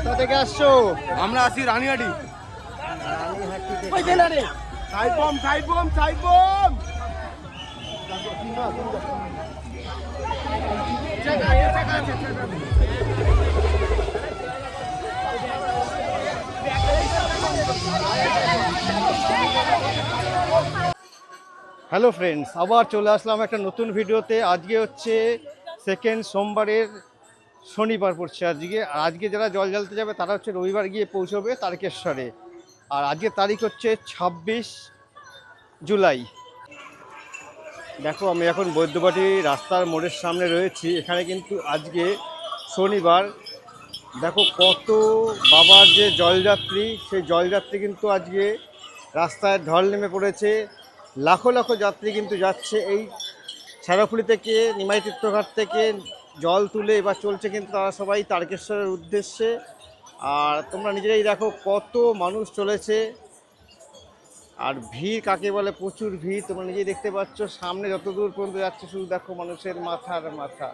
কোথা থেকে আসছো? আমরা আছি রানীহাটি। হ্যালো ফ্রেন্ডস, আবার চলে আসলাম একটা নতুন ভিডিওতে। আজকে হচ্ছে সেকেন্ড সোমবারের শনিবার পড়ছে আজকে। আর আজকে যারা জল জ্বালতে যাবে তারা হচ্ছে রবিবার গিয়ে পৌঁছবে তারকেশ্বরে। আর আজকে তারিখ হচ্ছে 26 জুলাই। দেখো, আমি এখন বৈদ্যবাটি রাস্তার মোড়ের সামনে রয়েছি। এখানে কিন্তু আজকে শনিবার। দেখো কত বাবার যে জলযাত্রী, সেই জলযাত্রী কিন্তু আজকে রাস্তায় ঢল নেমে পড়েছে। লাখো লাখো যাত্রী কিন্তু যাচ্ছে এই ছেড়াফুলি থেকে, নিমাই তীর্থঘাট থেকে জল তুলে। এবার চলছে কিন্তু তারা সবাই তারকেশ্বরের উদ্দেশ্যে। আর তোমরা নিজেরাই দেখো কত মানুষ চলেছে। আর ভিড় কাকে বলে, প্রচুর ভিড়। তোমরা নিজেই দেখতে পাচ্ছ, সামনে যত দূর পর্যন্ত যাচ্ছে শুধু দেখো মানুষের মাথার মাথা।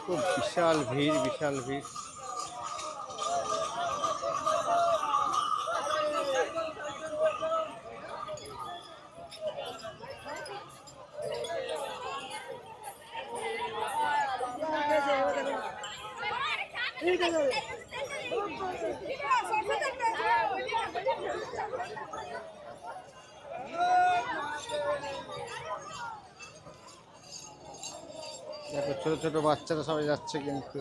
খুব বিশাল ভিড়, বিশাল ভিড়। দেখো ছোট ছোট বাচ্চারা সবাই যাচ্ছে কিন্তু।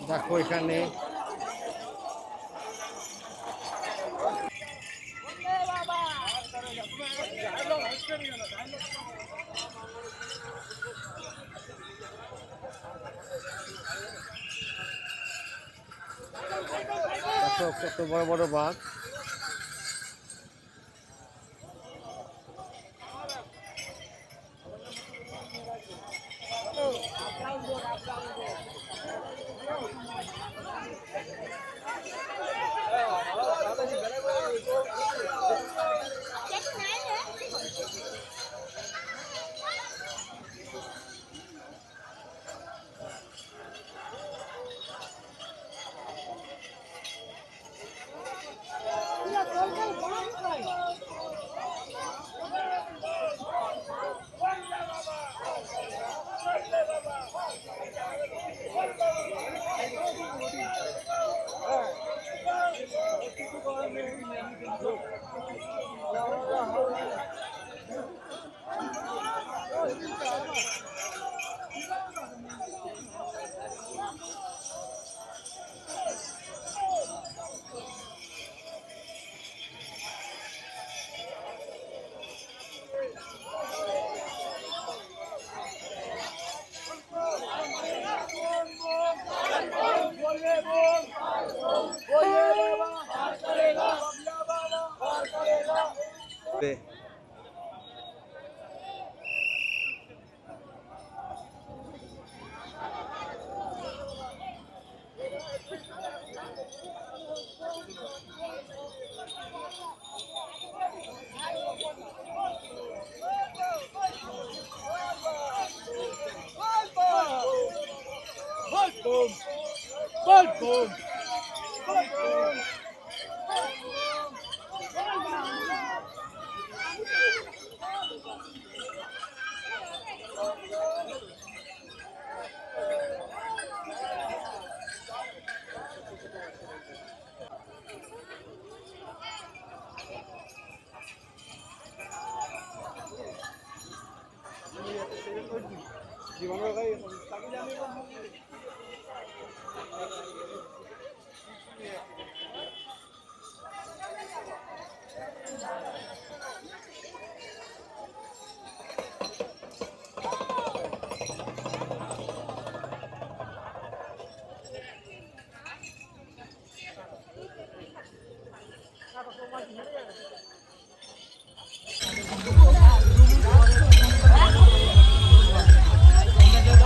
দেখো এখানে কত বড় বড় বাঘ।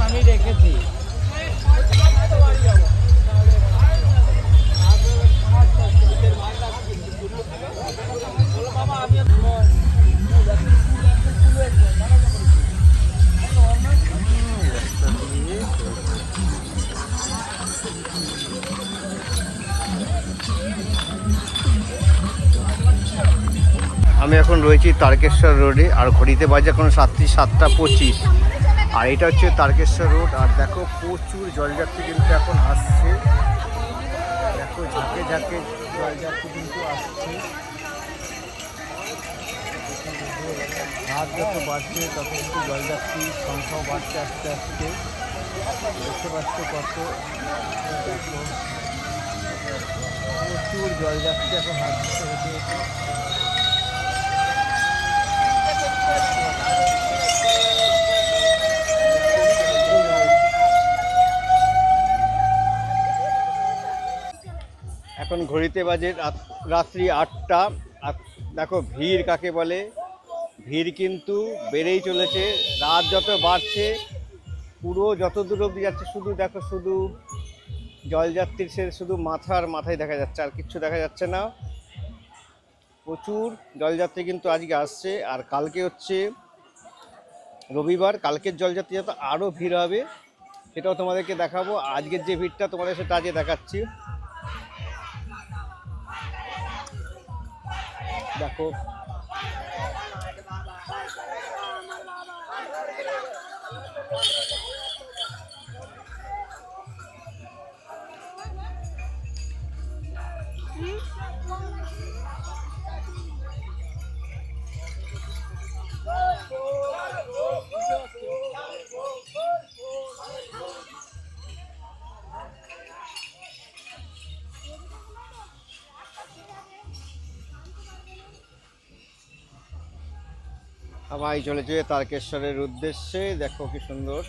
আমি রেখেছি। আমি এখন রয়েছি তারকেশ্বর রোডে, আর ঘড়িতে বাজে এখন 7:25। আর এটা হচ্ছে তারকেশ্বর রোড। আর দেখো প্রচুর জলযাত্রী কিন্তু এখন আসছে, দেখো ঝাঁকে ঝাঁকে জলযাত্রী কিন্তু আসছে। রাত যত বাড়ছে তত কিন্তু জলযাত্রীর সংখ্যাও বাড়ছে আস্তে আস্তে। দেখতে পাচ্ছ কত, দেখো প্রচুর জলযাত্রী এখন আসছে হেঁটে হেঁটে। এখন ঘড়িতে বাজে রাত্রি 8টা। আর দেখো ভিড় কাকে বলে, ভিড় কিন্তু বেড়েই চলেছে। রাত যত বাড়ছে, পুরো যত দূর অবধি যাচ্ছে শুধু দেখো, শুধু জলযাত্রীর সে শুধু মাথায় দেখা যাচ্ছে, আর কিচ্ছু দেখা যাচ্ছে না। প্রচুর জলযাত্রী কিন্তু আজকে আসছে। আর কালকে হচ্ছে রবিবার, কালকের জলযাত্রী যত আরও ভিড় হবে সেটাও তোমাদেরকে দেখাবো। আজকের যে ভিড়টা তোমাদের সেটা আজকে দেখাচ্ছি। দেখো সবাই চলেছে তারকেশ্বরের উদ্দেশ্যে। দেখো কি সুন্দর।